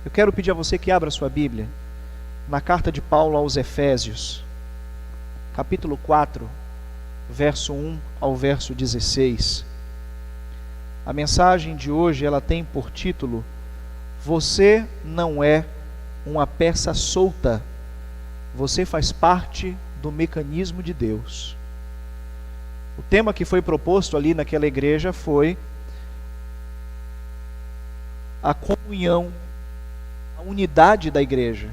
Eu quero pedir a você que abra sua Bíblia na carta de Paulo aos Efésios, capítulo 4, verso 1 ao verso 16. A mensagem de hoje, ela tem por título: Você não é uma peça solta, você faz parte do mecanismo de Deus. O tema que foi proposto ali naquela igreja foi a comunhão, a unidade da igreja,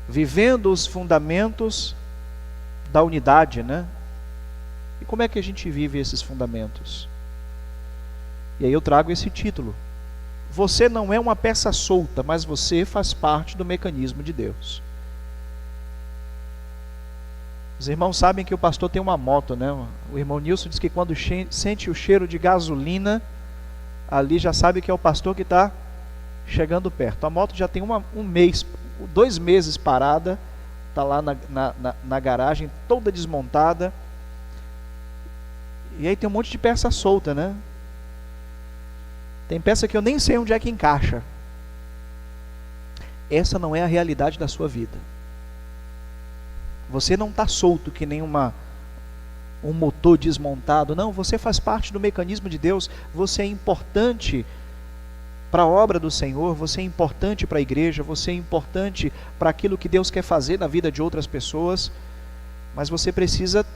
vivendo os fundamentos da unidade, né? E como é que a gente vive esses fundamentos? E aí eu trago esse título: Você não é uma peça solta, mas você faz parte do mecanismo de Deus. Os irmãos sabem que o pastor tem uma moto, né? O irmão Nilson diz que quando sente o cheiro de gasolina, ali já sabe que é o pastor que está chegando perto. A moto já tem um mês, 2 meses parada, está lá na garagem, toda desmontada. E aí tem um monte de peça solta, né? Tem peça que eu nem sei onde é que encaixa. Essa não é a realidade da sua vida. Você não está solto que nem um motor desmontado. Não, você faz parte do mecanismo de Deus. Você é importante para a obra do Senhor. Você é importante para a igreja. Você é importante para aquilo que Deus quer fazer na vida de outras pessoas. Mas você precisa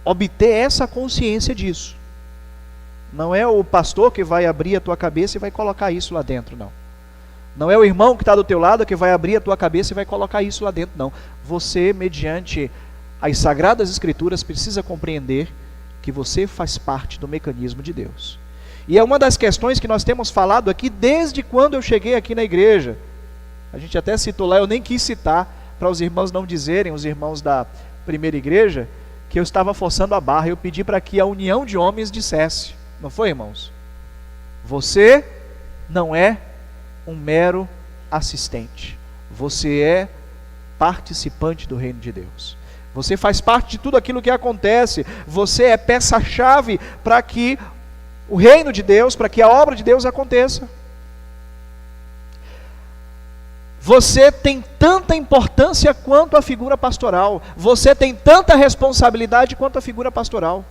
obter essa consciência disso. Não é o pastor que vai abrir a tua cabeça e vai colocar isso lá dentro, não. Não é o irmão que está do teu lado que vai abrir a tua cabeça e vai colocar isso lá dentro, não. Você, mediante as Sagradas Escrituras, precisa compreender que você faz parte do mecanismo de Deus. E é uma das questões que nós temos falado aqui desde quando eu cheguei aqui na igreja. A gente até citou lá, eu nem quis citar, para os irmãos não dizerem, os irmãos da primeira igreja, que eu estava forçando a barra. Eu pedi para que a união de homens dissesse. Não foi, irmãos? Você não é um mero assistente. Você é participante do reino de Deus. Você faz parte de tudo aquilo que acontece. Você é peça-chave para que o reino de Deus, para que a obra de Deus aconteça. Você tem tanta importância quanto a figura pastoral. Você tem tanta responsabilidade quanto a figura pastoral.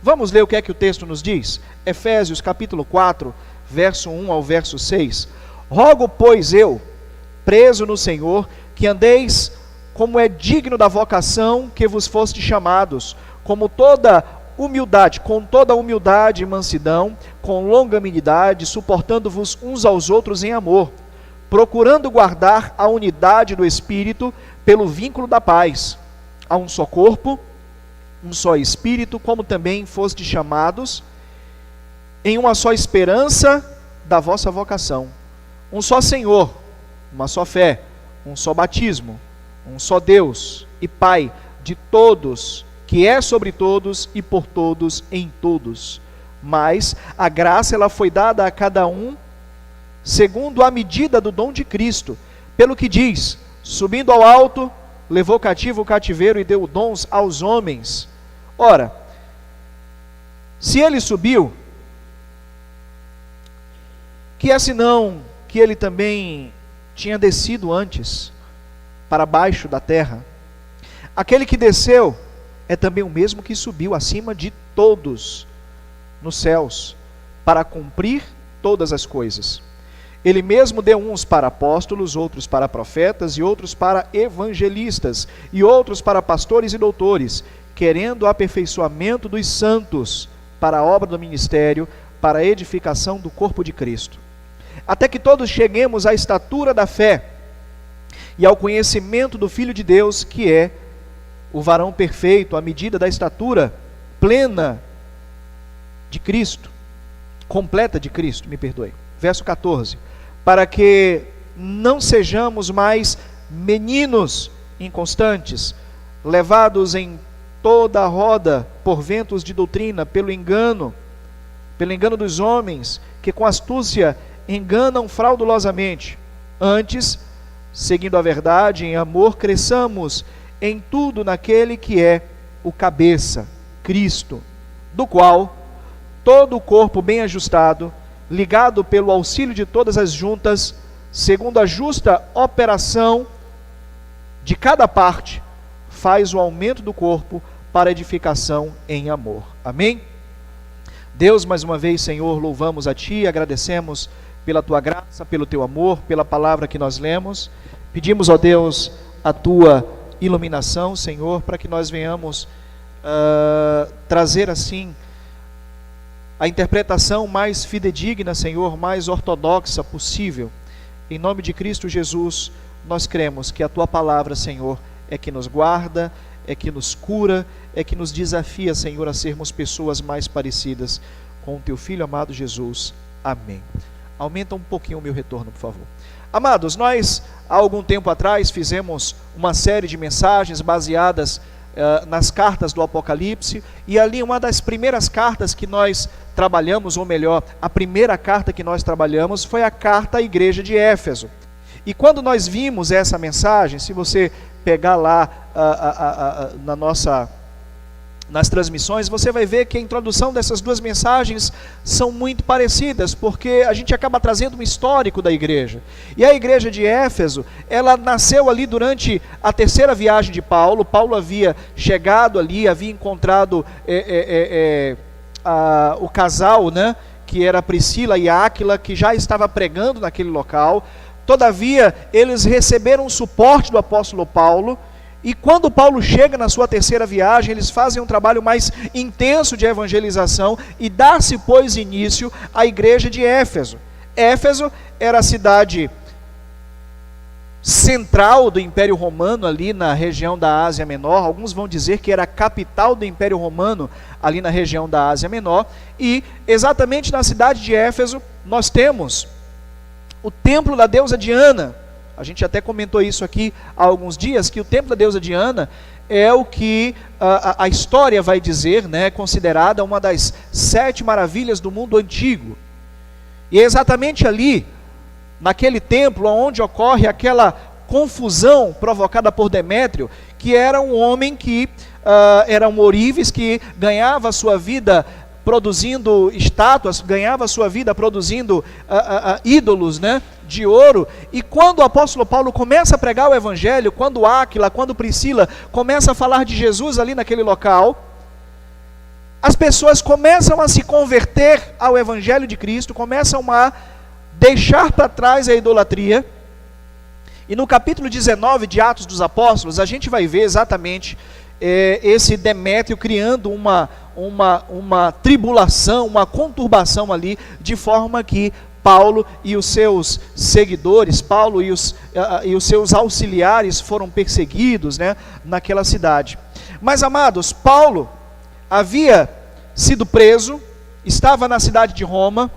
Vamos ler o que é que o texto nos diz? Efésios capítulo 4, verso 1 ao verso 6. Rogo, pois eu, preso no Senhor, que andeis como é digno da vocação que vos foste chamados, com toda humildade e mansidão, com longanimidade, suportando-vos uns aos outros em amor, procurando guardar a unidade do Espírito pelo vínculo da paz. Há um só corpo, um só Espírito, como também fostes chamados, em uma só esperança da vossa vocação. Um só Senhor, uma só fé, um só batismo, um só Deus e Pai de todos, que é sobre todos e por todos em todos. Mas a graça ela foi dada a cada um segundo a medida do dom de Cristo, pelo que diz: subindo ao alto, levou cativo o cativeiro e deu dons aos homens. Ora, se ele subiu, que é senão que ele também tinha descido antes para baixo da terra? Aquele que desceu é também o mesmo que subiu acima de todos nos céus, para cumprir todas as coisas. Ele mesmo deu uns para apóstolos, outros para profetas, e outros para evangelistas, e outros para pastores e doutores, querendo o aperfeiçoamento dos santos para a obra do ministério, para a edificação do corpo de Cristo, até que todos cheguemos à estatura da fé e ao conhecimento do Filho de Deus, que é o varão perfeito, à medida da estatura plena de Cristo, completa de Cristo, me perdoe. Verso 14, para que não sejamos mais meninos inconstantes, levados em toda a roda por ventos de doutrina, pelo engano dos homens, que com astúcia enganam fraudulosamente. Antes, seguindo a verdade, em amor, cresçamos em tudo naquele que é o cabeça, Cristo, do qual todo o corpo bem ajustado ligado pelo auxílio de todas as juntas, segundo a justa operação de cada parte, faz o aumento do corpo para edificação em amor. Amém? Deus, mais uma vez, Senhor, louvamos a Ti, agradecemos pela Tua graça, pelo Teu amor, pela palavra que nós lemos. Pedimos, ó Deus, a Tua iluminação, Senhor, para que nós venhamos trazer assim a interpretação mais fidedigna, Senhor, mais ortodoxa possível. Em nome de Cristo Jesus, nós cremos que a Tua palavra, Senhor, é que nos guarda, é que nos cura, é que nos desafia, Senhor, a sermos pessoas mais parecidas com o Teu Filho amado Jesus. Amém. Aumenta um pouquinho o meu retorno, por favor. Amados, nós, há algum tempo atrás, fizemos uma série de mensagens baseadas nas cartas do Apocalipse, e ali uma das primeiras cartas que nós trabalhamos, ou melhor, a primeira carta que nós trabalhamos foi a carta à igreja de Éfeso. E quando nós vimos essa mensagem, se você pegar lá nas transmissões, você vai ver que a introdução dessas duas mensagens são muito parecidas, porque a gente acaba trazendo um histórico da igreja. E a igreja de Éfeso, ela nasceu ali durante a terceira viagem de Paulo. Paulo havia chegado ali, havia encontrado o casal, né, que era Priscila e Áquila, que já estava pregando naquele local. Todavia, eles receberam o suporte do apóstolo Paulo, e quando Paulo chega na sua terceira viagem, eles fazem um trabalho mais intenso de evangelização, e dá-se, pois, início à igreja de Éfeso. Éfeso era a cidade central do Império Romano, ali na região da Ásia Menor. Alguns vão dizer que era a capital do Império Romano, ali na região da Ásia Menor, e exatamente na cidade de Éfeso, nós temos o templo da deusa Diana. A gente até comentou isso aqui há alguns dias, que o templo da deusa Diana é o que a história vai dizer, né, considerada uma das 7 maravilhas do mundo antigo. E é exatamente ali, naquele templo, onde ocorre aquela confusão provocada por Demétrio, que era um homem que era um ourives, que ganhava a sua vida produzindo estátuas, ganhava a sua vida produzindo ídolos, né, de ouro. E quando o apóstolo Paulo começa a pregar o evangelho, quando Áquila, quando Priscila começa a falar de Jesus ali naquele local, as pessoas começam a se converter ao evangelho de Cristo, começam a deixar para trás a idolatria. E no capítulo 19 de Atos dos Apóstolos, a gente vai ver exatamente esse Demétrio criando uma tribulação, uma conturbação ali, de forma que Paulo e os seus seguidores, Paulo e os seus auxiliares foram perseguidos, né, naquela cidade. Mas, amados, Paulo havia sido preso, estava na cidade de Roma,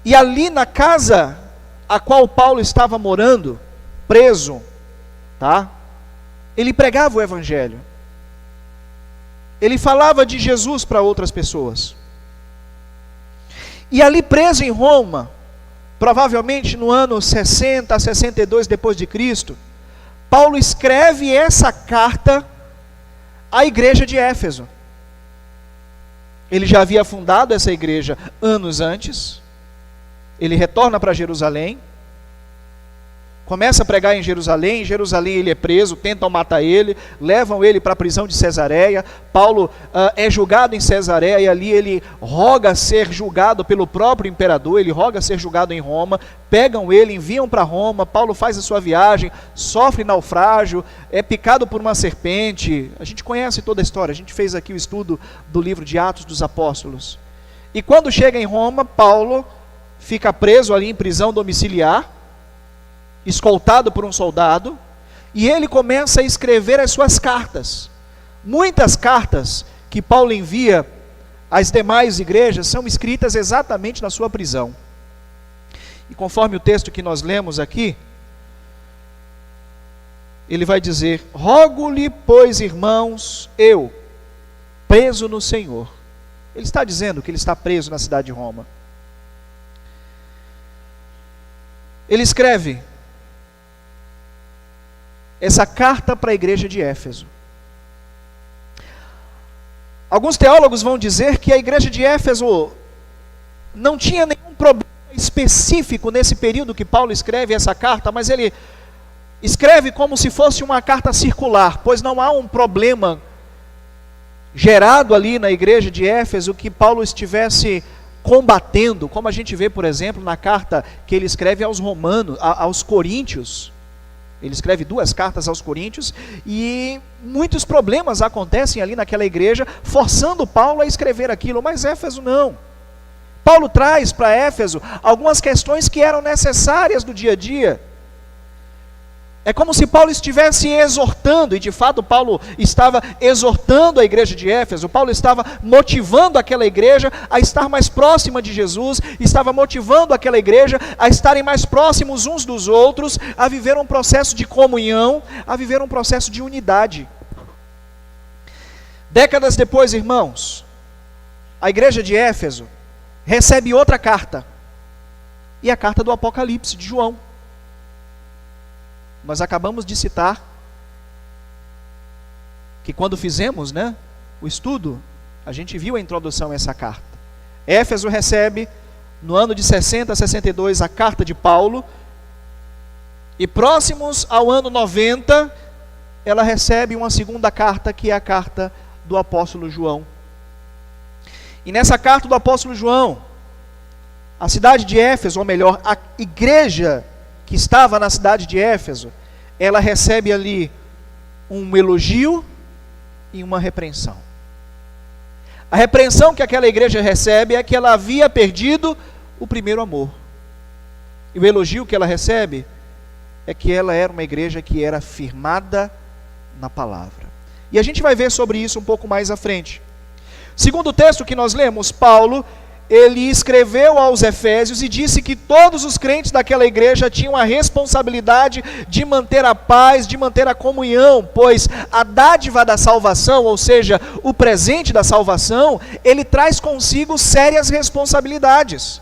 e ali na casa a qual Paulo estava morando, preso, tá? Ele pregava o evangelho. Ele falava de Jesus para outras pessoas. E ali preso em Roma, provavelmente no ano 60 a 62 depois de Cristo, Paulo escreve essa carta à igreja de Éfeso. Ele já havia fundado essa igreja anos antes. Ele retorna para Jerusalém, começa a pregar em Jerusalém ele é preso, tentam matar ele, levam ele para a prisão de Cesareia. Paulo é julgado em Cesareia, e ali ele roga ser julgado pelo próprio imperador, ele roga ser julgado em Roma, pegam ele, enviam para Roma. Paulo faz a sua viagem, sofre naufrágio, é picado por uma serpente. A gente conhece toda a história, a gente fez aqui o estudo do livro de Atos dos Apóstolos. E quando chega em Roma, Paulo fica preso ali em prisão domiciliar, escoltado por um soldado, e ele começa a escrever as suas cartas. Muitas cartas que Paulo envia às demais igrejas são escritas exatamente na sua prisão. E conforme o texto que nós lemos aqui, ele vai dizer: rogo-lhe, pois, irmãos, eu, preso no Senhor. Ele está dizendo que ele está preso na cidade de Roma. Ele escreve essa carta para a igreja de Éfeso. Alguns teólogos vão dizer que a igreja de Éfeso não tinha nenhum problema específico nesse período que Paulo escreve essa carta, mas ele escreve como se fosse uma carta circular, pois não há um problema gerado ali na igreja de Éfeso que Paulo estivesse combatendo, como a gente vê, por exemplo, na carta que ele escreve aos Coríntios. Ele escreve 2 cartas aos Coríntios e muitos problemas acontecem ali naquela igreja, forçando Paulo a escrever aquilo, mas Éfeso não. Paulo traz para Éfeso algumas questões que eram necessárias do dia a dia. É como se Paulo estivesse exortando, e de fato Paulo estava exortando a igreja de Éfeso, Paulo estava motivando aquela igreja a estar mais próxima de Jesus, estava motivando aquela igreja a estarem mais próximos uns dos outros, a viver um processo de comunhão, a viver um processo de unidade. Décadas depois, irmãos, a igreja de Éfeso recebe outra carta, e a carta do Apocalipse de João. Nós acabamos de citar que quando fizemos, o estudo, a gente viu a introdução a essa carta. Éfeso recebe, no ano de 60 a 62, a carta de Paulo, e próximos ao ano 90, ela recebe uma segunda carta, que é a carta do apóstolo João. E nessa carta do apóstolo João, a cidade de Éfeso, ou melhor, a igreja que estava na cidade de Éfeso, ela recebe ali um elogio e uma repreensão. A repreensão que aquela igreja recebe é que ela havia perdido o primeiro amor. E o elogio que ela recebe é que ela era uma igreja que era firmada na palavra. E a gente vai ver sobre isso um pouco mais à frente. Segundo o texto que nós lemos, Paulo, ele escreveu aos Efésios e disse que todos os crentes daquela igreja tinham a responsabilidade de manter a paz, de manter a comunhão, pois a dádiva da salvação, ou seja, o presente da salvação, ele traz consigo sérias responsabilidades.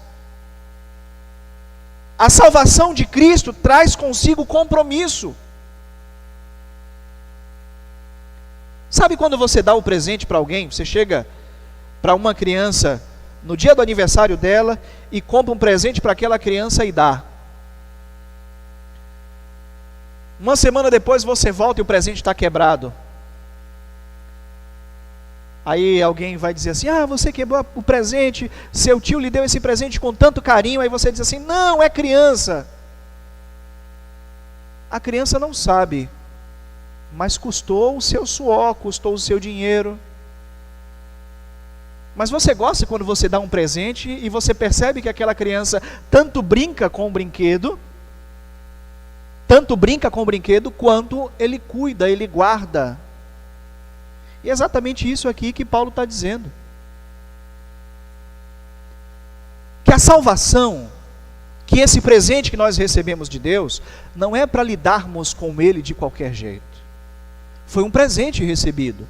A salvação de Cristo traz consigo compromisso. Sabe quando você dá um presente para alguém, você chega para uma criança no dia do aniversário dela e compra um presente para aquela criança e dá. Uma semana depois você volta e o presente está quebrado. Aí alguém vai dizer assim: você quebrou o presente, seu tio lhe deu esse presente com tanto carinho. Aí você diz assim: não, é criança. A criança não sabe, mas custou o seu suor, custou o seu dinheiro. Mas você gosta quando você dá um presente e você percebe que aquela criança tanto brinca com o brinquedo, quanto ele cuida, ele guarda. E é exatamente isso aqui que Paulo está dizendo. Que a salvação, que esse presente que nós recebemos de Deus, não é para lidarmos com ele de qualquer jeito. Foi um presente recebido.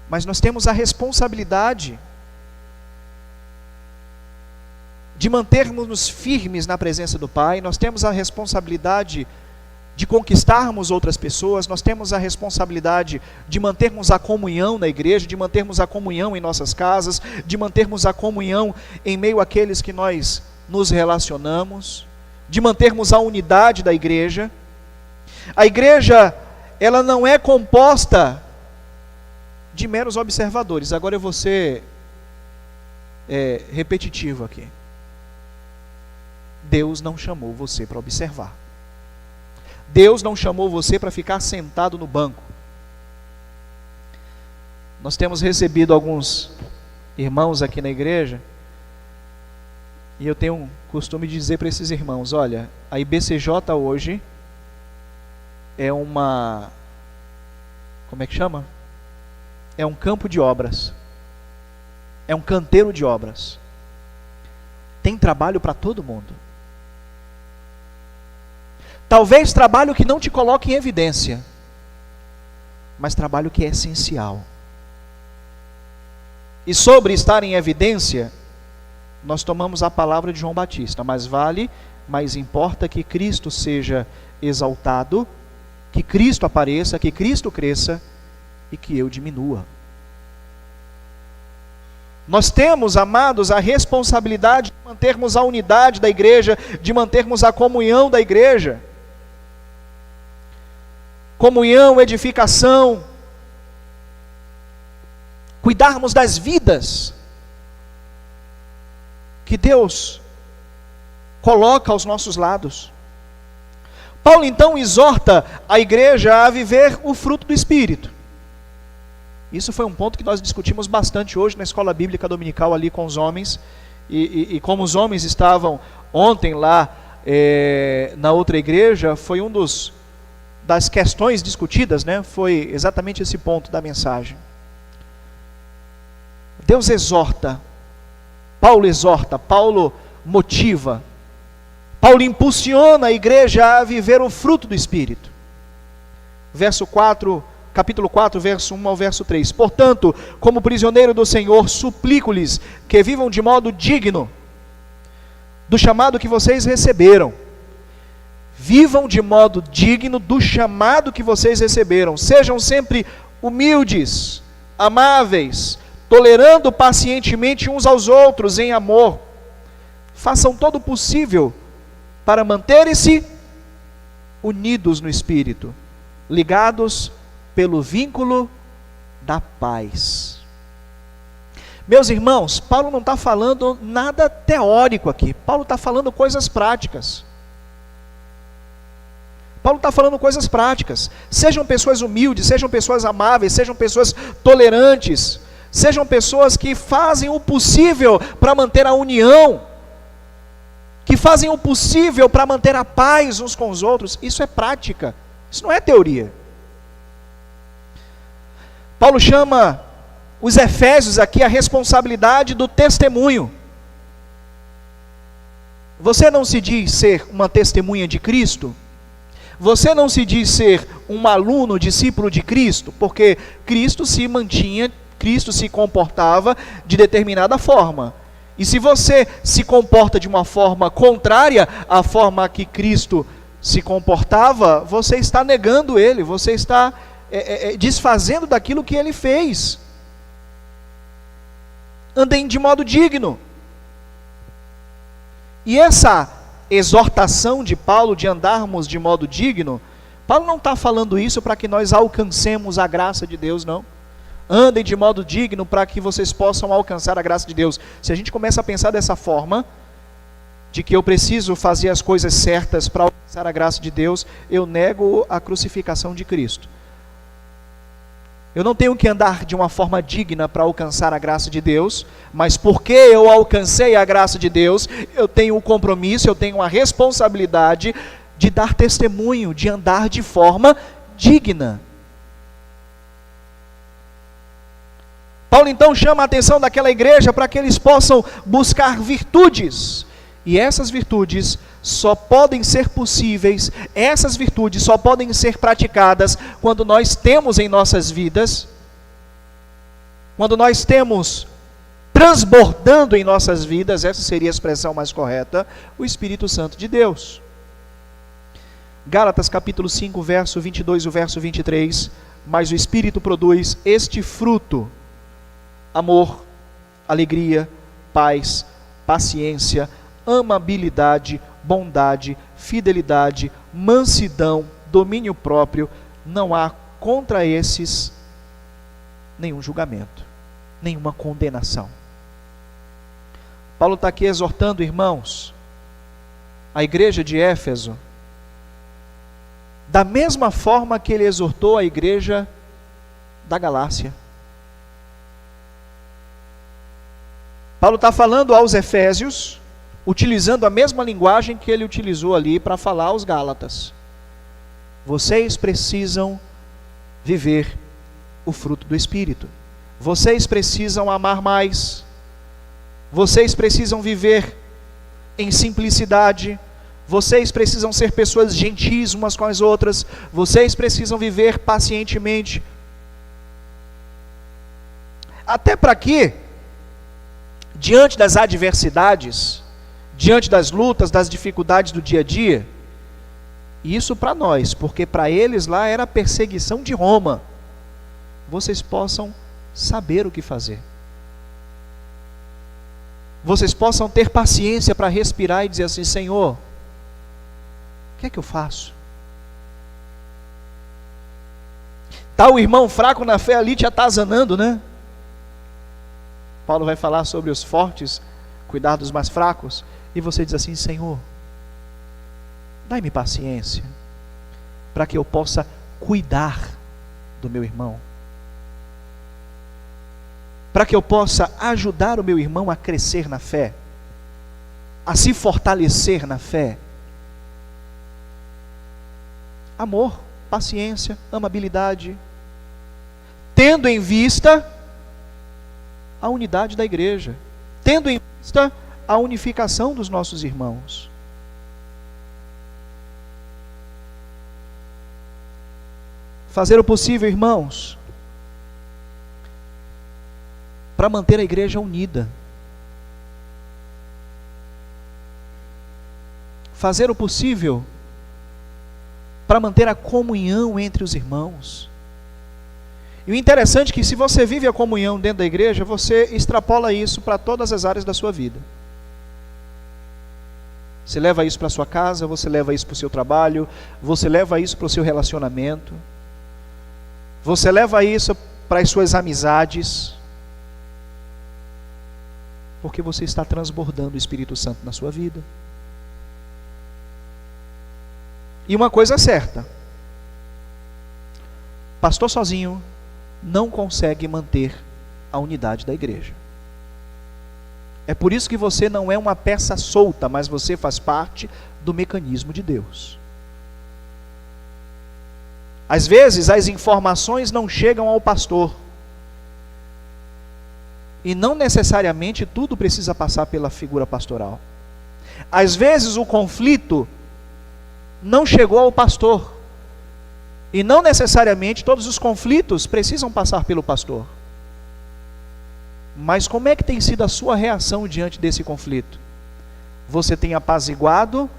Mas nós temos a responsabilidade de mantermos-nos firmes na presença do Pai, nós temos a responsabilidade de conquistarmos outras pessoas, nós temos a responsabilidade de mantermos a comunhão na igreja, de mantermos a comunhão em nossas casas, de mantermos a comunhão em meio àqueles que nós nos relacionamos, de mantermos a unidade da igreja. A igreja, ela não é composta de meros observadores. Agora eu vou ser repetitivo aqui. Deus não chamou você para observar. Deus não chamou você para ficar sentado no banco. Nós temos recebido alguns irmãos aqui na igreja, e eu tenho um costume de dizer para esses irmãos: olha, a IBCJ hoje é uma... como é que chama? É um campo de obras. É um canteiro de obras. Tem trabalho para todo mundo. Talvez trabalho que não te coloque em evidência, mas trabalho que é essencial. E sobre estar em evidência, nós tomamos a palavra de João Batista: mais importa que Cristo seja exaltado, que Cristo apareça, que Cristo cresça e que eu diminua. Nós temos, amados, a responsabilidade de mantermos a unidade da igreja, de mantermos a comunhão da igreja. Comunhão, edificação, cuidarmos das vidas que Deus coloca aos nossos lados. Paulo então exorta a igreja a viver o fruto do Espírito. Isso foi um ponto que nós discutimos bastante hoje na escola bíblica dominical ali com os homens, e como os homens estavam ontem lá na outra igreja, foi das questões discutidas, né? Foi exatamente esse ponto da mensagem. Deus exorta, Paulo motiva, Paulo impulsiona a igreja a viver o fruto do Espírito. Capítulo 4, verso 1 ao verso 3. Portanto, como prisioneiro do Senhor, suplico-lhes que vivam de modo digno do chamado que vocês receberam. Vivam de modo digno do chamado que vocês receberam. Sejam sempre humildes, amáveis, tolerando pacientemente uns aos outros em amor. Façam todo o possível para manterem-se unidos no Espírito, ligados pelo vínculo da paz. Meus irmãos, Paulo não está falando nada teórico aqui. Paulo está falando coisas práticas. Paulo está falando coisas práticas. Sejam pessoas humildes, sejam pessoas amáveis, sejam pessoas tolerantes, sejam pessoas que fazem o possível para manter a união, que fazem o possível para manter a paz uns com os outros. Isso é prática, isso não é teoria. Paulo chama os efésios aqui a responsabilidade do testemunho. Você não se diz ser uma testemunha de Cristo? Você não se diz ser um aluno, discípulo de Cristo? Porque Cristo se mantinha, Cristo se comportava de determinada forma. E se você se comporta de uma forma contrária à forma que Cristo se comportava, você está negando Ele, você está desfazendo daquilo que Ele fez. Andem de modo digno. E essa exortação de Paulo de andarmos de modo digno, Paulo não está falando isso para que nós alcancemos a graça de Deus, não. Andem de modo digno para que vocês possam alcançar a graça de Deus. Se a gente começa a pensar dessa forma, de que eu preciso fazer as coisas certas para alcançar a graça de Deus, eu nego a crucificação de Cristo. Eu não tenho que andar de uma forma digna para alcançar a graça de Deus, mas porque eu alcancei a graça de Deus, eu tenho um compromisso, eu tenho uma responsabilidade de dar testemunho, de andar de forma digna. Paulo então chama a atenção daquela igreja para que eles possam buscar virtudes, e essas virtudes só podem ser possíveis, essas virtudes só podem ser praticadas quando nós temos em nossas vidas, quando nós temos transbordando em nossas vidas, essa seria a expressão mais correta, o Espírito Santo de Deus. Gálatas capítulo 5, verso 22 e o verso 23, mas o Espírito produz este fruto: amor, alegria, paz, paciência, amabilidade, bondade, fidelidade, mansidão, domínio próprio. Não há contra esses nenhum julgamento, nenhuma condenação. Paulo está aqui exortando, irmãos, a igreja de Éfeso, da mesma forma que ele exortou a igreja da Galácia. Paulo está falando aos Efésios, utilizando a mesma linguagem que ele utilizou ali para falar aos Gálatas. Vocês precisam viver o fruto do Espírito. Vocês precisam amar mais. Vocês precisam viver em simplicidade. Vocês precisam ser pessoas gentis umas com as outras. Vocês precisam viver pacientemente. Até para que, diante das adversidades, diante das lutas, das dificuldades do dia a dia, isso para nós, porque para eles lá era a perseguição de Roma, vocês possam saber o que fazer. vocês possam ter paciência para respirar e dizer assim: Senhor, o que é que eu faço? Está o irmão fraco na fé ali te atazanando, né? Paulo vai falar sobre os fortes, cuidar dos mais fracos, e você diz assim: Senhor, dai-me paciência, para que eu possa cuidar do meu irmão, para que eu possa ajudar o meu irmão a crescer na fé, a se fortalecer na fé. Amor, paciência, amabilidade, tendo em vista a unidade da igreja, tendo em vista a unificação dos nossos irmãos. Fazer o possível, irmãos, para manter a igreja unida. Fazer o possível para manter a comunhão entre os irmãos. E o interessante é que, se você vive a comunhão dentro da igreja, você extrapola isso para todas as áreas da sua vida. Você leva isso para a sua casa, você leva isso para o seu trabalho, você leva isso para o seu relacionamento, você leva isso para as suas amizades, porque você está transbordando o Espírito Santo na sua vida. E uma coisa é certa: pastor sozinho não consegue manter a unidade da igreja. É por isso que você não é uma peça solta, mas você faz parte do mecanismo de Deus. Às vezes as informações não chegam ao pastor, e não necessariamente tudo precisa passar pela figura pastoral. Às vezes o conflito não chegou ao pastor, e não necessariamente todos os conflitos precisam passar pelo pastor. Mas como é que tem sido a sua reação diante desse conflito? Você tem apaziguado?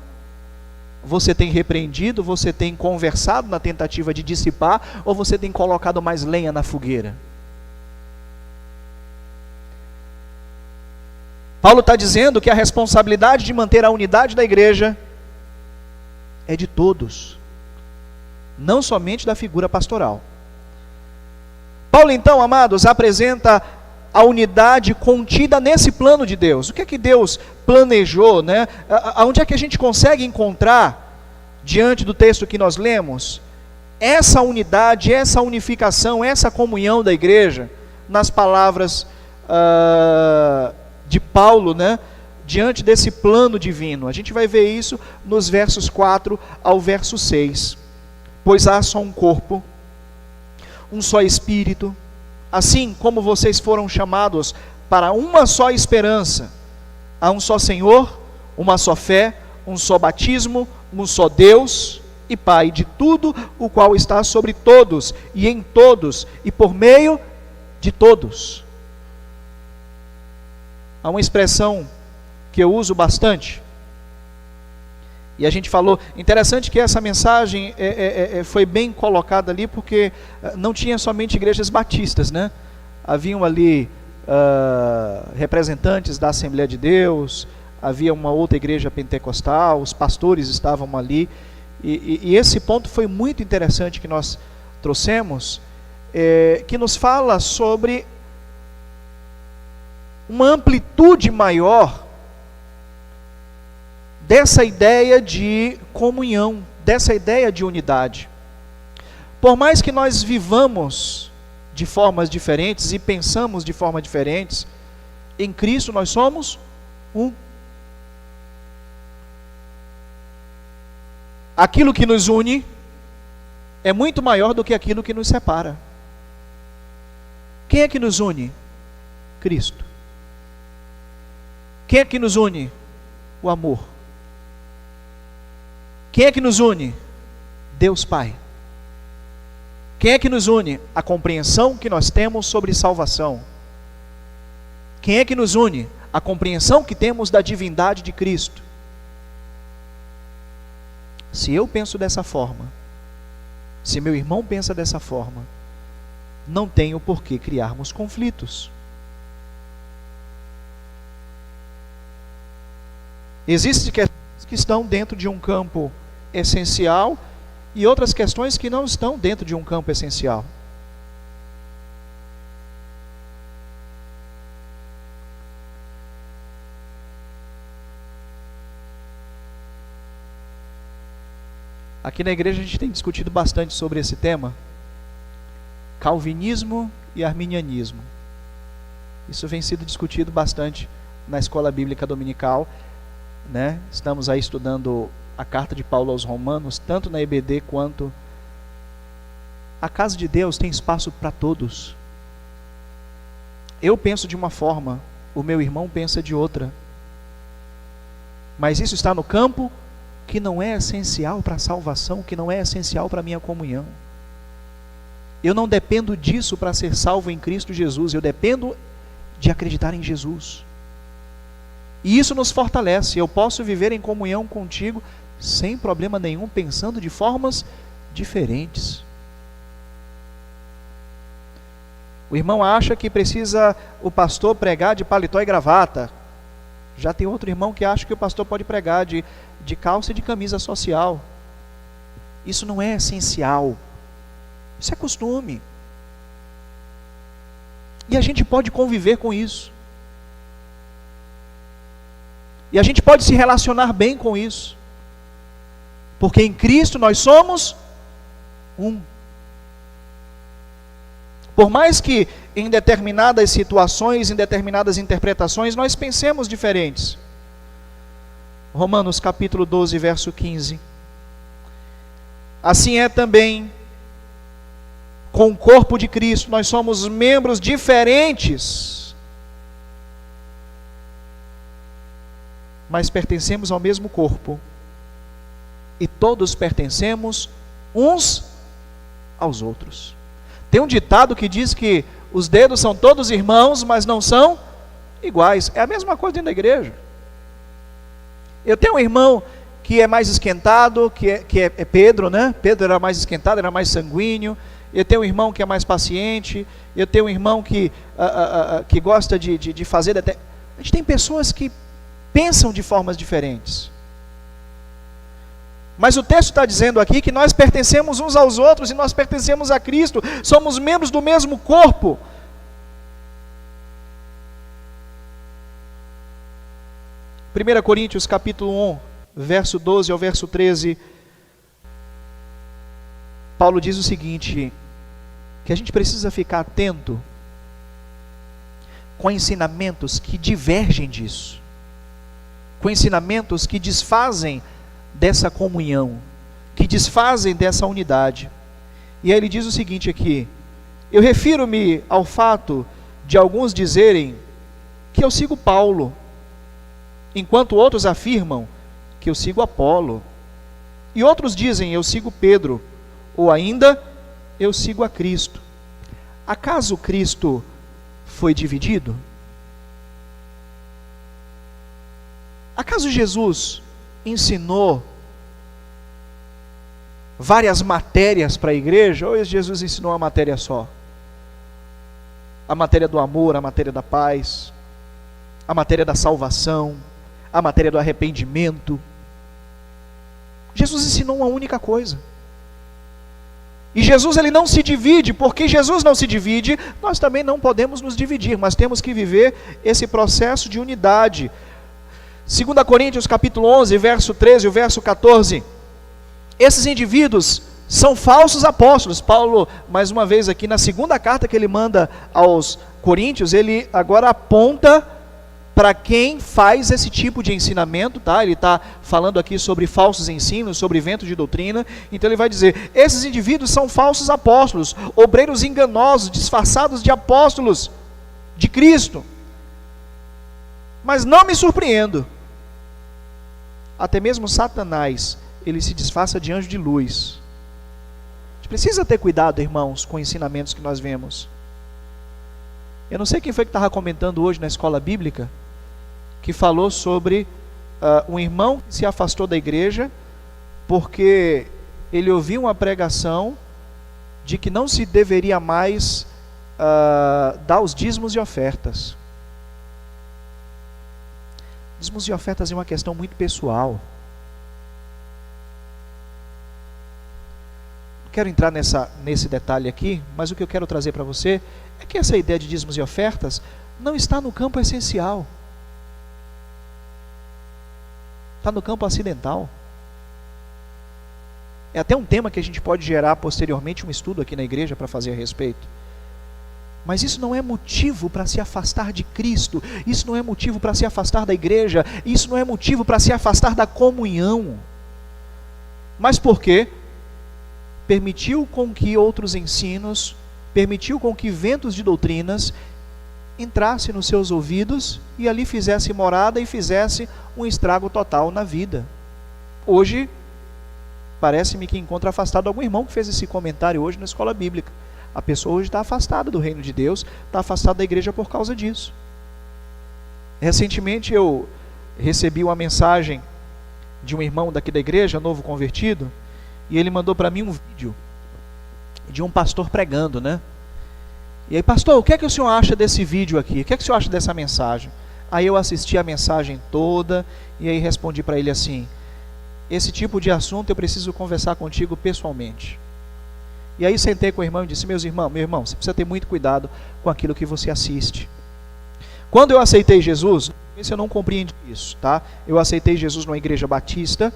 Você tem repreendido? Você tem conversado na tentativa de dissipar? Ou você tem colocado mais lenha na fogueira? Paulo está dizendo que a responsabilidade de manter a unidade da igreja é de todos, não somente da figura pastoral. Paulo, então, amados, apresenta a unidade contida nesse plano de Deus. O que é que Deus planejou, né? Onde é que a gente consegue encontrar, diante do texto que nós lemos, essa unidade, essa unificação, essa comunhão da igreja, nas palavras de Paulo, né? Diante desse plano divino? A gente vai ver isso nos versos 4 ao verso 6. Pois há só um corpo, um só Espírito, assim como vocês foram chamados para uma só esperança. Há um só Senhor, uma só fé, um só batismo, um só Deus e Pai de tudo, o qual está sobre todos e em todos e por meio de todos. Há uma expressão que eu uso bastante, e a gente falou, interessante que essa mensagem foi bem colocada ali, porque não tinha somente igrejas batistas, né? Haviam ali representantes da Assembleia de Deus, havia uma outra igreja pentecostal, os pastores estavam ali, e esse ponto foi muito interessante que nós trouxemos, que nos fala sobre uma amplitude maior dessa ideia de comunhão, dessa ideia de unidade. Por mais que nós vivamos de formas diferentes e pensamos de formas diferentes, em Cristo nós somos um. Aquilo que nos une é muito maior do que aquilo que nos separa. Quem é que nos une? Cristo. Quem é que nos une? O amor. Quem é que nos une? Deus Pai. Quem é que nos une? A compreensão que nós temos sobre salvação. Quem é que nos une? A compreensão que temos da divindade de Cristo. Se eu penso dessa forma, se meu irmão pensa dessa forma, não tenho por que criarmos conflitos. Existem questões que estão dentro de um campo essencial e outras questões que não estão dentro de um campo essencial. Aqui na igreja a gente tem discutido bastante sobre esse tema, calvinismo e arminianismo. Isso vem sido discutido bastante na escola bíblica dominical, né? Estamos aí estudando a carta de Paulo aos Romanos, tanto na EBD quanto... A casa de Deus tem espaço para todos. Eu penso de uma forma, o meu irmão pensa de outra. Mas isso está no campo que não é essencial para a salvação, que não é essencial para a minha comunhão. Eu não dependo disso para ser salvo em Cristo Jesus, eu dependo de acreditar em Jesus. E isso nos fortalece. Eu posso viver em comunhão contigo sem problema nenhum, pensando de formas diferentes. O irmão acha que precisa o pastor pregar de paletó e gravata. Já tem outro irmão que acha que o pastor pode pregar de calça e de camisa social. Isso não é essencial. Isso é costume. E a gente pode conviver com isso. E a gente pode se relacionar bem com isso. Porque em Cristo nós somos um. Por mais que em determinadas situações, em determinadas interpretações, nós pensemos diferentes. Romanos capítulo 12, verso 15. Assim é também com o corpo de Cristo, nós somos membros diferentes, mas pertencemos ao mesmo corpo, e todos pertencemos uns aos outros. Tem um ditado que diz que os dedos são todos irmãos, mas não são iguais. É a mesma coisa dentro da igreja. Eu tenho um irmão que é mais esquentado, que é Pedro, né? Pedro era mais esquentado, era mais sanguíneo. Eu tenho um irmão que é mais paciente. Eu tenho um irmão que gosta de fazer... A gente tem pessoas que pensam de formas diferentes. Mas o texto está dizendo aqui que nós pertencemos uns aos outros e nós pertencemos a Cristo. Somos membros do mesmo corpo. Primeira Coríntios capítulo 1, verso 12 ao verso 13. Paulo diz o seguinte, que a gente precisa ficar atento com ensinamentos que divergem disso. Com ensinamentos que desfazem dessa comunhão, que desfazem dessa unidade. E aí ele diz o seguinte aqui: eu refiro-me ao fato de alguns dizerem que eu sigo Paulo, enquanto outros afirmam que eu sigo Apolo, e outros dizem eu sigo Pedro, ou ainda eu sigo a Cristo. Acaso Cristo foi dividido? Acaso Jesus ensinou várias matérias para a igreja, ou Jesus ensinou uma matéria só? A matéria do amor, a matéria da paz, a matéria da salvação, a matéria do arrependimento. Jesus ensinou uma única coisa. E Jesus ele não se divide, porque Jesus não se divide, nós também não podemos nos dividir, mas temos que viver esse processo de unidade. 2 Coríntios capítulo 11, verso 13 e o verso 14. Esses indivíduos são falsos apóstolos. Paulo, mais uma vez aqui na segunda carta que ele manda aos Coríntios, ele agora aponta para quem faz esse tipo de ensinamento, tá? Ele está falando aqui sobre falsos ensinos, sobre ventos de doutrina. Então ele vai dizer, esses indivíduos são falsos apóstolos, obreiros enganosos, disfarçados de apóstolos de Cristo. Mas não me surpreendo, até mesmo Satanás, ele se disfarça de anjo de luz. A gente precisa ter cuidado, irmãos, com ensinamentos que nós vemos. Eu não sei quem foi que estava comentando hoje na escola bíblica, que falou sobre um irmão que se afastou da igreja, porque ele ouviu uma pregação de que não se deveria mais dar os dízimos e ofertas. Dízimos e ofertas é uma questão muito pessoal. Não quero entrar nesse detalhe aqui, mas o que eu quero trazer para você é que essa ideia de dízimos e ofertas não está no campo essencial. Está no campo acidental. É até um tema que a gente pode gerar posteriormente um estudo aqui na igreja para fazer a respeito. Mas isso não é motivo para se afastar de Cristo, isso não é motivo para se afastar da igreja, isso não é motivo para se afastar da comunhão. Mas por quê? Permitiu com que outros ensinos, permitiu com que ventos de doutrinas entrasse nos seus ouvidos e ali fizesse morada e fizesse um estrago total na vida. Hoje, parece-me que encontra afastado algum irmão que fez esse comentário hoje na escola bíblica. A pessoa hoje está afastada do reino de Deus, está afastada da igreja por causa disso. Recentemente eu recebi uma mensagem de um irmão daqui da igreja, novo convertido, e ele mandou para mim um vídeo de um pastor pregando, né? E aí, pastor, o que é que o senhor acha desse vídeo aqui? O que é que o senhor acha dessa mensagem? Aí eu assisti a mensagem toda e aí respondi para ele assim: esse tipo de assunto eu preciso conversar contigo pessoalmente. E aí sentei com o irmão e disse: meu irmão, você precisa ter muito cuidado com aquilo que você assiste. Quando eu aceitei Jesus, eu não compreendi isso, tá? Eu aceitei Jesus numa igreja batista,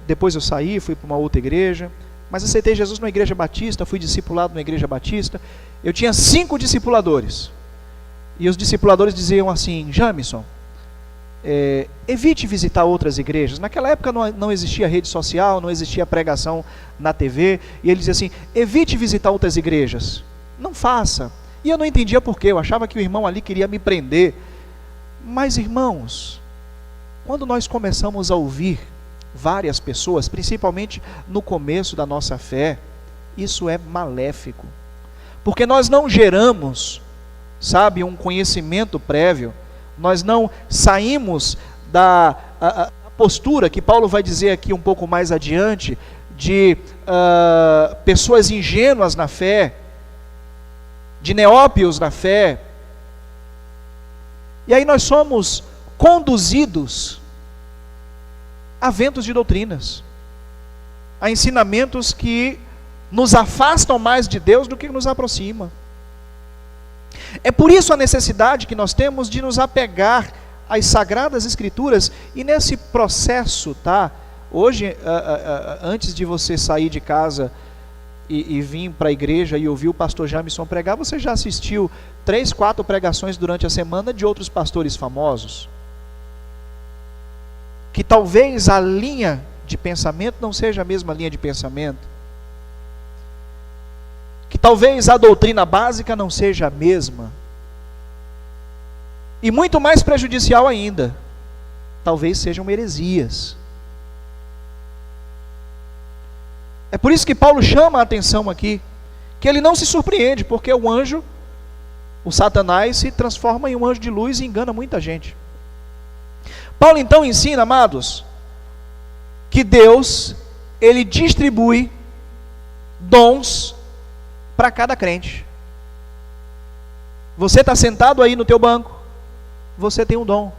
depois eu saí, fui para uma outra igreja, mas aceitei Jesus numa igreja batista, fui discipulado numa igreja batista. Eu tinha 5 discipuladores, e os discipuladores diziam assim: Jamison, evite visitar outras igrejas. Naquela época não existia rede social, não existia pregação na TV, e ele dizia assim: evite visitar outras igrejas, não faça. E eu não entendia porquê, eu achava que o irmão ali queria me prender. Mas irmãos, quando nós começamos a ouvir várias pessoas, principalmente no começo da nossa fé, isso é maléfico, porque nós não geramos, sabe, um conhecimento prévio. Nós não saímos da postura que Paulo vai dizer aqui um pouco mais adiante, de pessoas ingênuas na fé, de neópios na fé. E aí nós somos conduzidos a ventos de doutrinas, a ensinamentos que nos afastam mais de Deus do que nos aproximam. É por isso a necessidade que nós temos de nos apegar às Sagradas Escrituras, e nesse processo, tá? Hoje, antes de você sair de casa e vir para a igreja e ouvir o pastor Jamison pregar, você já assistiu 3, 4 pregações durante a semana de outros pastores famosos, que talvez a linha de pensamento não seja a mesma linha de pensamento, que talvez a doutrina básica não seja a mesma, e muito mais prejudicial ainda, talvez sejam heresias. É por isso que Paulo chama a atenção aqui, que ele não se surpreende, porque o anjo, o Satanás, se transforma em um anjo de luz e engana muita gente. Paulo então ensina, amados, que Deus, ele distribui dons para cada crente. Você está sentado aí no teu banco, você tem um dom.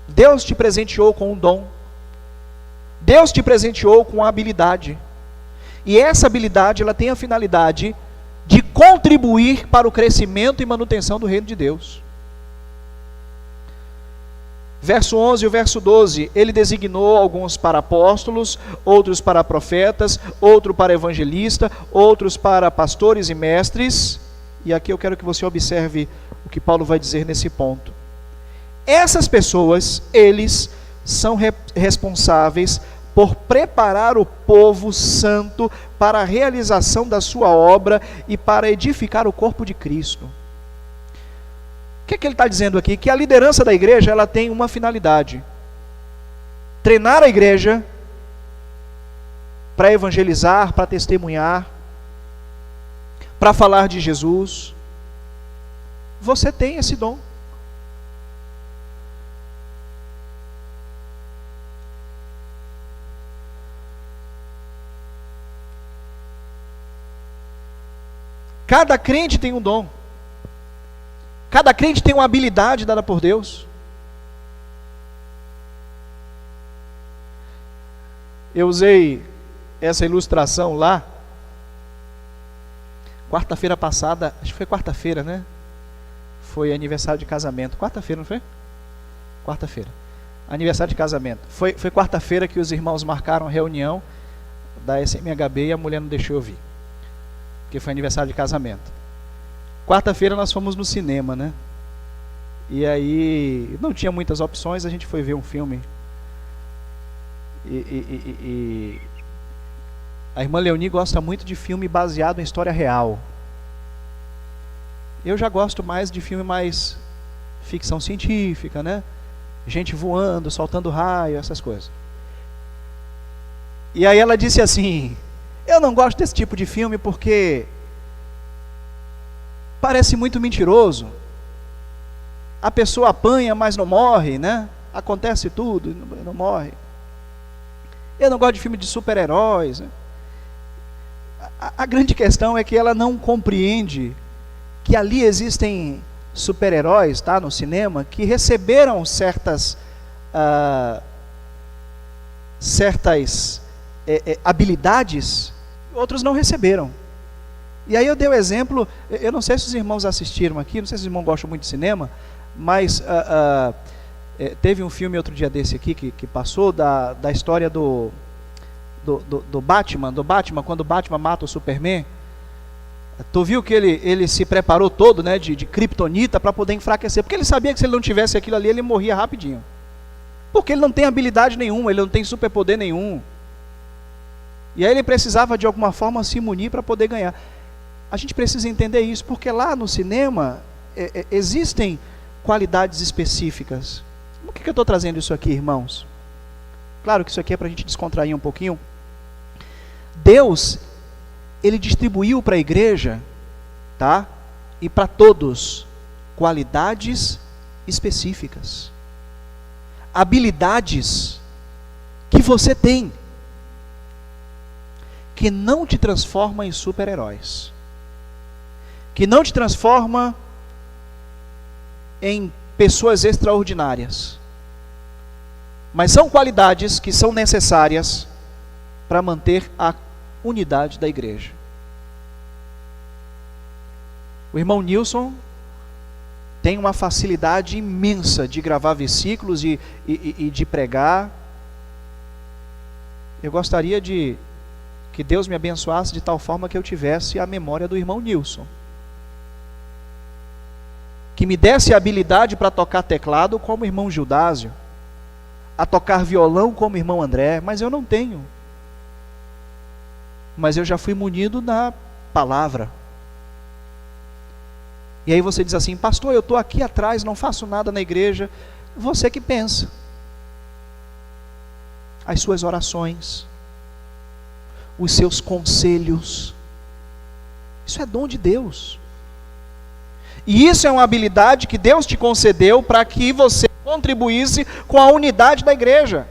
Deus te presenteou com um dom. Deus te presenteou com uma habilidade. E essa habilidade, ela tem a finalidade de contribuir para o crescimento e manutenção do reino de Deus. Verso 11 e o verso 12, ele designou alguns para apóstolos, outros para profetas, outro para evangelista, outros para pastores e mestres. E aqui eu quero que você observe o que Paulo vai dizer nesse ponto. Essas pessoas, eles são responsáveis por preparar o povo santo para a realização da sua obra e para edificar o corpo de Cristo. O que é que ele está dizendo aqui? Que a liderança da igreja, ela tem uma finalidade: treinar a igreja para evangelizar, para testemunhar, para falar de Jesus. Você tem esse dom. Cada crente tem um dom. Cada crente tem uma habilidade dada por Deus. Eu usei essa ilustração lá, quarta-feira passada, acho que foi quarta-feira, né? Foi aniversário de casamento. Quarta-feira, não foi? Quarta-feira. Aniversário de casamento. Foi quarta-feira que os irmãos marcaram reunião da SMHB e a mulher não deixou eu vir, porque foi aniversário de casamento. Quarta-feira nós fomos no cinema, né? E aí não tinha muitas opções, a gente foi ver um filme. E a irmã Leoni gosta muito de filme baseado em história real. Eu já gosto mais de filme mais ficção científica, né? Gente voando, soltando raio, essas coisas. E aí ela disse assim: eu não gosto desse tipo de filme porque parece muito mentiroso. A pessoa apanha, mas não morre, né? Acontece tudo, não morre. Eu não gosto de filme de super-heróis, né? A grande questão é que ela não compreende que ali existem super-heróis, tá, no cinema, que receberam certas habilidades, outros não receberam. E aí eu dei o exemplo, eu não sei se os irmãos assistiram aqui, não sei se os irmãos gostam muito de cinema, mas teve um filme outro dia desse aqui que passou, da história do Batman, quando o Batman mata o Superman. Tu viu que ele se preparou todo, né, de kryptonita para poder enfraquecer, porque ele sabia que se ele não tivesse aquilo ali, ele morria rapidinho. Porque ele não tem habilidade nenhuma, ele não tem superpoder nenhum. E aí ele precisava de alguma forma se munir para poder ganhar. A gente precisa entender isso, porque lá no cinema existem qualidades específicas. Por que eu estou trazendo isso aqui, irmãos? Claro que isso aqui é para a gente descontrair um pouquinho. Deus, Ele distribuiu para a igreja, tá? E para todos, qualidades específicas. Habilidades que você tem, que não te transforma em super-heróis, que não te transforma em pessoas extraordinárias, mas são qualidades que são necessárias para manter a unidade da igreja. O irmão Nilson tem uma facilidade imensa de gravar versículos e de pregar. Eu gostaria que Deus me abençoasse de tal forma que eu tivesse a memória do irmão Nilson, que me desse a habilidade para tocar teclado como o irmão Gildásio, a tocar violão como o irmão André, mas eu não tenho. Mas eu já fui munido na palavra. E aí você diz assim: pastor, eu estou aqui atrás, não faço nada na igreja. Você que pensa. As suas orações, os seus conselhos, isso é dom de Deus. E isso é uma habilidade que Deus te concedeu para que você contribuísse com a unidade da igreja,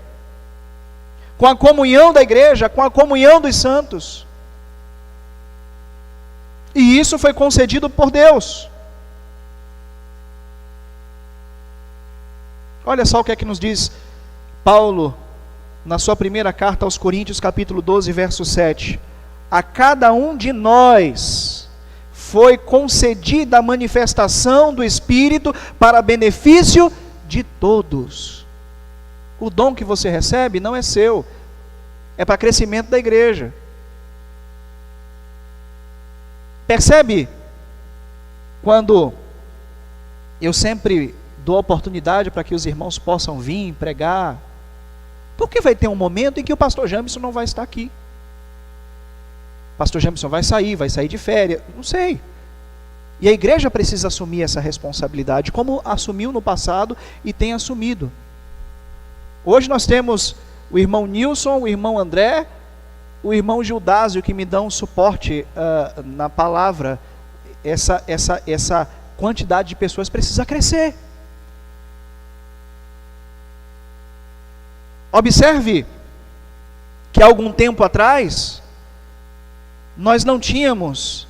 com a comunhão da igreja, com a comunhão dos santos. E isso foi concedido por Deus. Olha só o que é que nos diz Paulo na sua primeira carta aos Coríntios, capítulo 12, verso 7. A cada um de nós foi concedida a manifestação do Espírito para benefício de todos. O dom que você recebe não é seu, é para crescimento da igreja. Percebe? Quando eu sempre dou oportunidade para que os irmãos possam vir pregar, porque vai ter um momento em que o pastor Jamison não vai estar aqui. O pastor Jamison vai sair de férias, não sei. E a igreja precisa assumir essa responsabilidade, como assumiu no passado e tem assumido. Hoje nós temos o irmão Nilson, o irmão André, o irmão Gildásio, que me dão suporte na palavra. Essa quantidade de pessoas precisa crescer. Observe que há algum tempo atrás, nós tínhamos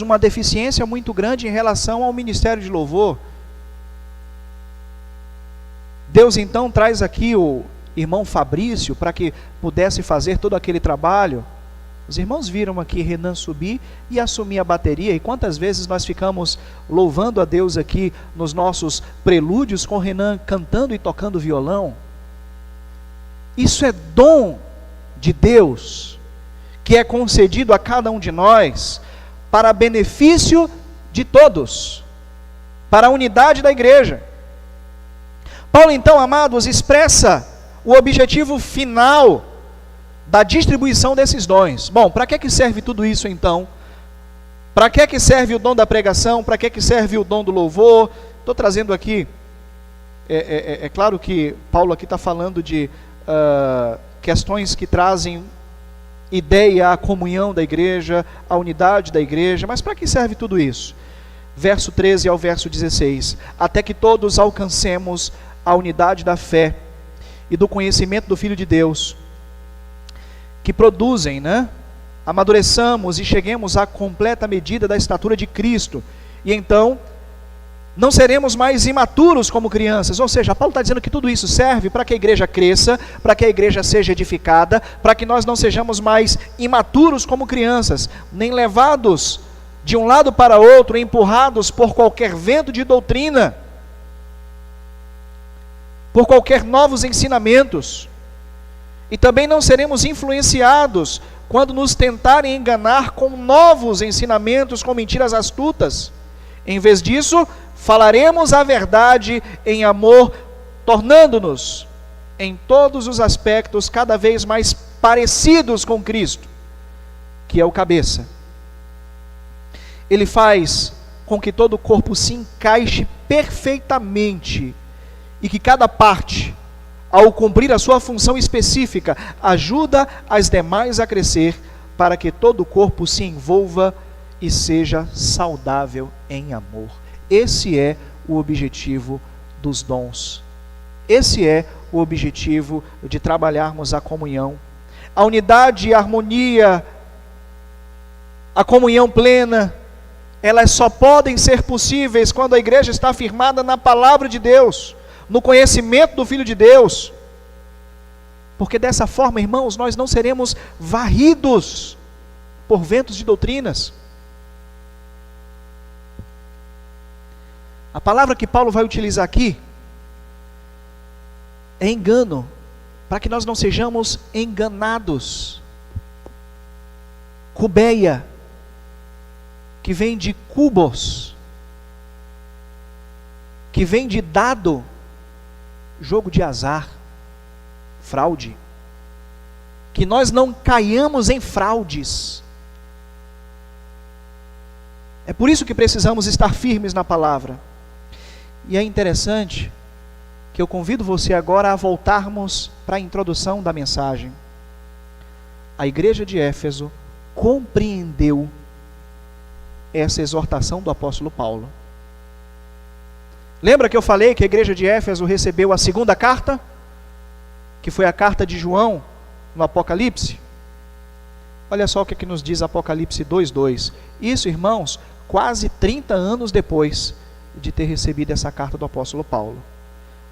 uma deficiência muito grande em relação ao ministério de louvor. Deus então traz aqui irmão Fabrício para que pudesse fazer todo aquele trabalho. Os irmãos viram aqui Renan subir e assumir a bateria, e quantas vezes nós ficamos louvando a Deus aqui nos nossos prelúdios com Renan cantando e tocando violão. Isso é dom de Deus, que é concedido a cada um de nós, para benefício de todos, para a unidade da igreja. Paulo, então, amados, expressa o objetivo final da distribuição desses dons. Bom, para que serve tudo isso então? Para que serve o dom da pregação? Para que serve o dom do louvor? Estou trazendo aqui, é claro que Paulo aqui está falando de questões que trazem ideia à comunhão da igreja, à unidade da igreja, mas para que serve tudo isso? Verso 13 ao verso 16, até que todos alcancemos a unidade da fé e do conhecimento do Filho de Deus, que produzem, amadureçamos e cheguemos à completa medida da estatura de Cristo, e então não seremos mais imaturos como crianças. Ou seja, Paulo está dizendo que tudo isso serve para que a igreja cresça, para que a igreja seja edificada, para que nós não sejamos mais imaturos como crianças, nem levados de um lado para outro, empurrados por qualquer vento de doutrina, por qualquer novos ensinamentos. E também não seremos influenciados quando nos tentarem enganar com novos ensinamentos, com mentiras astutas. Em vez disso, falaremos a verdade em amor, tornando-nos, em todos os aspectos, cada vez mais parecidos com Cristo, que é o cabeça. Ele faz com que todo o corpo se encaixe perfeitamente e que cada parte, ao cumprir a sua função específica, ajuda as demais a crescer, para que todo o corpo se envolva e seja saudável em amor. Esse é o objetivo dos dons. Esse é o objetivo de trabalharmos a comunhão. A unidade e a harmonia, a comunhão plena, elas só podem ser possíveis quando a igreja está firmada na palavra de Deus, no conhecimento do Filho de Deus, porque dessa forma, irmãos, nós não seremos varridos por ventos de doutrinas. A palavra que Paulo vai utilizar aqui é engano, para que nós não sejamos enganados. Cubeia, que vem de cubos, que vem de dado, jogo de azar, fraude. Que nós não caiamos em fraudes. É por isso que precisamos estar firmes na palavra. E é interessante que eu convido você agora a voltarmos para a introdução da mensagem. A igreja de Éfeso compreendeu essa exortação do apóstolo Paulo. Lembra que eu falei que a igreja de Éfeso recebeu a segunda carta? Que foi a carta de João no Apocalipse? Olha só o que nos diz Apocalipse 2:2. Isso, irmãos, quase 30 anos depois de ter recebido essa carta do apóstolo Paulo.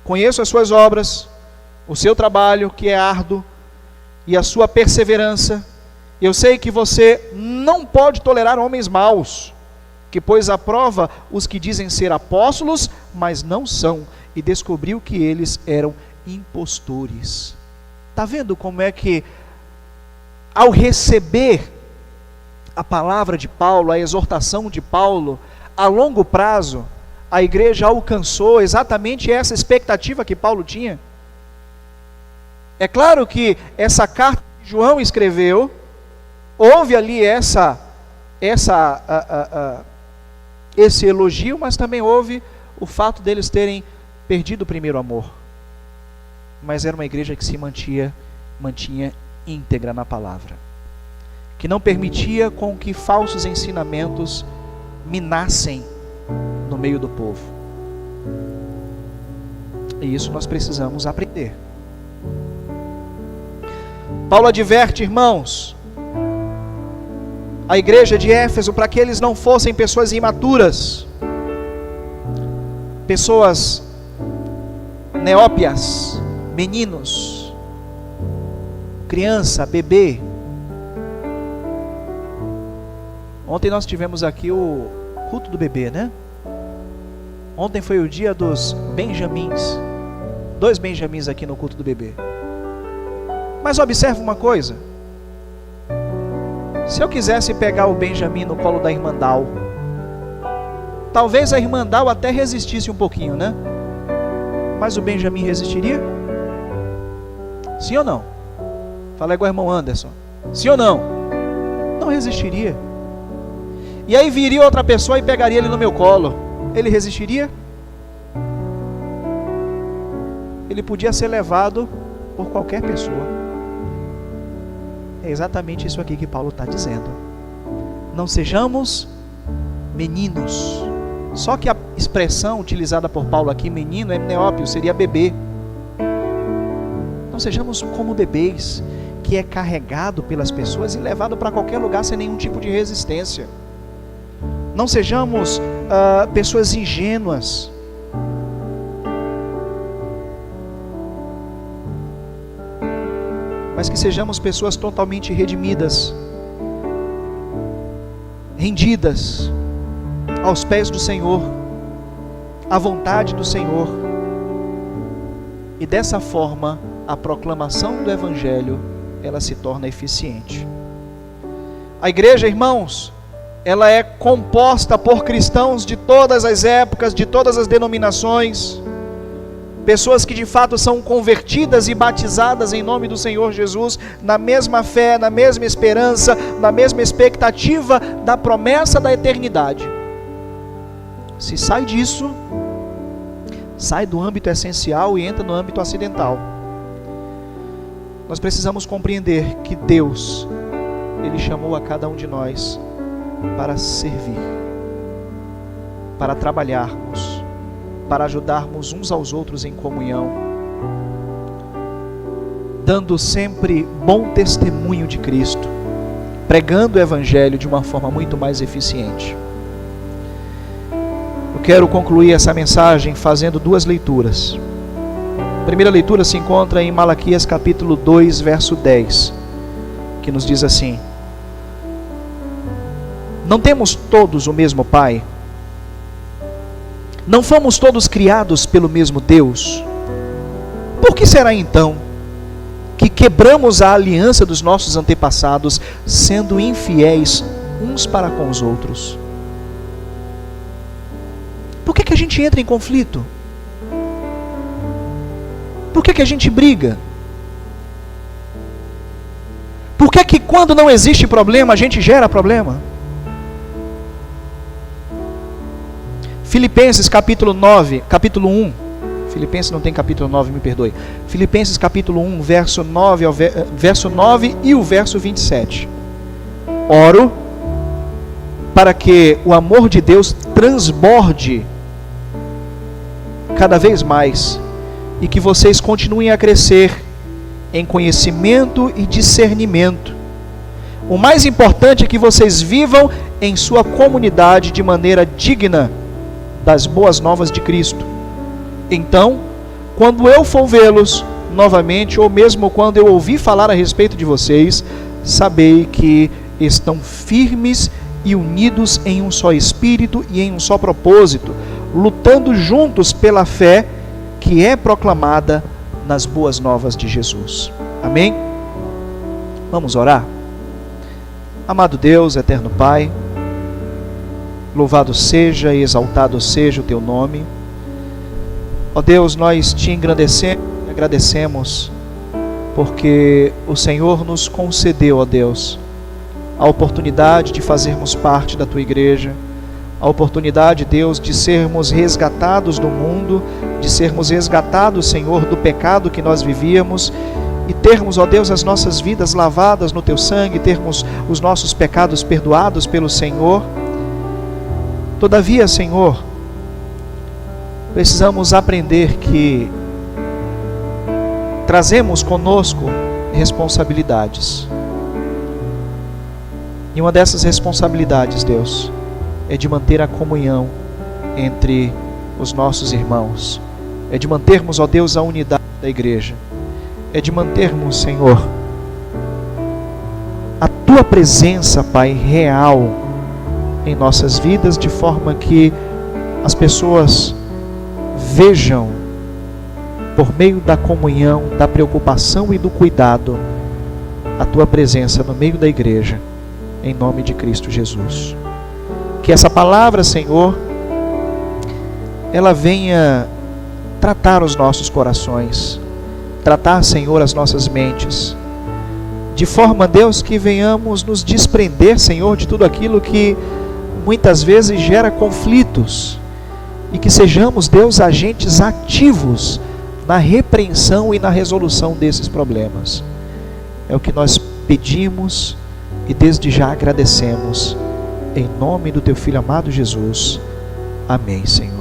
Conheço as suas obras, o seu trabalho que é árduo e a sua perseverança. Eu sei que você não pode tolerar homens maus, que pôs à prova os que dizem ser apóstolos, mas não são, e descobriu que eles eram impostores. Está vendo como é que, ao receber a palavra de Paulo, a exortação de Paulo, a longo prazo, a igreja alcançou exatamente essa expectativa que Paulo tinha? É claro que essa carta que João escreveu, houve ali esse elogio, mas também houve o fato deles terem perdido o primeiro amor. Mas era uma igreja que se mantinha íntegra na palavra, que não permitia com que falsos ensinamentos minassem no meio do povo. E isso nós precisamos aprender. Paulo adverte, irmãos, a igreja de Éfeso, para que eles não fossem pessoas imaturas, pessoas neópias, meninos, criança, bebê. Ontem nós tivemos aqui o culto do bebê, né? Ontem foi o dia dos Benjamins. 2 Benjamins aqui no culto do bebê. Mas observe uma coisa. Se eu quisesse pegar o Benjamin no colo da irmã Dal, talvez a irmã Dal até resistisse um pouquinho, né? Mas o Benjamin resistiria? Sim ou não? Fala igual o irmão Anderson. Sim ou não? Não resistiria. E aí viria outra pessoa e pegaria ele no meu colo. Ele resistiria? Ele podia ser levado por qualquer pessoa. É exatamente isso aqui que Paulo está dizendo. Não sejamos meninos. Só que a expressão utilizada por Paulo aqui, menino, hemneópio, seria bebê. Não sejamos como bebês, que é carregado pelas pessoas e levado para qualquer lugar sem nenhum tipo de resistência. Não sejamos pessoas ingênuas. Mas que sejamos pessoas totalmente redimidas, rendidas aos pés do Senhor, à vontade do Senhor. E dessa forma, a proclamação do Evangelho, ela se torna eficiente. A igreja, irmãos, ela é composta por cristãos de todas as épocas, de todas as denominações, pessoas que de fato são convertidas e batizadas em nome do Senhor Jesus, na mesma fé, na mesma esperança, na mesma expectativa da promessa da eternidade. Se sai disso, sai do âmbito essencial e entra no âmbito acidental. Nós precisamos compreender que Deus, Ele chamou a cada um de nós para servir, para trabalharmos, para ajudarmos uns aos outros em comunhão, dando sempre bom testemunho de Cristo, pregando o Evangelho de uma forma muito mais eficiente. Eu quero concluir essa mensagem fazendo 2 leituras. A primeira leitura se encontra em Malaquias capítulo 2, verso 10, que nos diz assim: não temos todos o mesmo Pai? Não fomos todos criados pelo mesmo Deus? Por que será então que quebramos a aliança dos nossos antepassados, sendo infiéis uns para com os outros? Por que a gente entra em conflito? Por que a gente briga? Por que quando não existe problema, a gente gera problema? Filipenses capítulo 1, Filipenses não tem capítulo 9, me perdoe. Filipenses capítulo 1, verso 9 e o verso 27. Oro para que o amor de Deus transborde cada vez mais e que vocês continuem a crescer em conhecimento e discernimento. O mais importante é que vocês vivam em sua comunidade de maneira digna das boas novas de Cristo. Então, quando eu for vê-los novamente, ou mesmo quando eu ouvir falar a respeito de vocês, sabei que estão firmes e unidos em um só espírito e em um só propósito, lutando juntos pela fé que é proclamada nas boas novas de Jesus. Amém? Vamos orar? Amado Deus, eterno Pai, louvado seja e exaltado seja o Teu nome. Ó Deus, nós Te engrandecemos e agradecemos, porque o Senhor nos concedeu, ó Deus, a oportunidade de fazermos parte da Tua igreja, a oportunidade, Deus, de sermos resgatados do mundo, de sermos resgatados, Senhor, do pecado que nós vivíamos, e termos, ó Deus, as nossas vidas lavadas no Teu sangue, termos os nossos pecados perdoados pelo Senhor. Todavia, Senhor, precisamos aprender que trazemos conosco responsabilidades. E uma dessas responsabilidades, Deus, é de manter a comunhão entre os nossos irmãos. É de mantermos, ó Deus, a unidade da igreja. É de mantermos, Senhor, a Tua presença, Pai, real em nossas vidas, de forma que as pessoas vejam, por meio da comunhão, da preocupação e do cuidado, a Tua presença no meio da igreja, em nome de Cristo Jesus. Que essa palavra, Senhor, ela venha tratar os nossos corações, tratar, Senhor, as nossas mentes, de forma, Deus, que venhamos nos desprender, Senhor, de tudo aquilo que muitas vezes gera conflitos, e que sejamos, Deus, agentes ativos na repreensão e na resolução desses problemas. É o que nós pedimos e desde já agradecemos, em nome do Teu Filho amado Jesus. Amém, Senhor.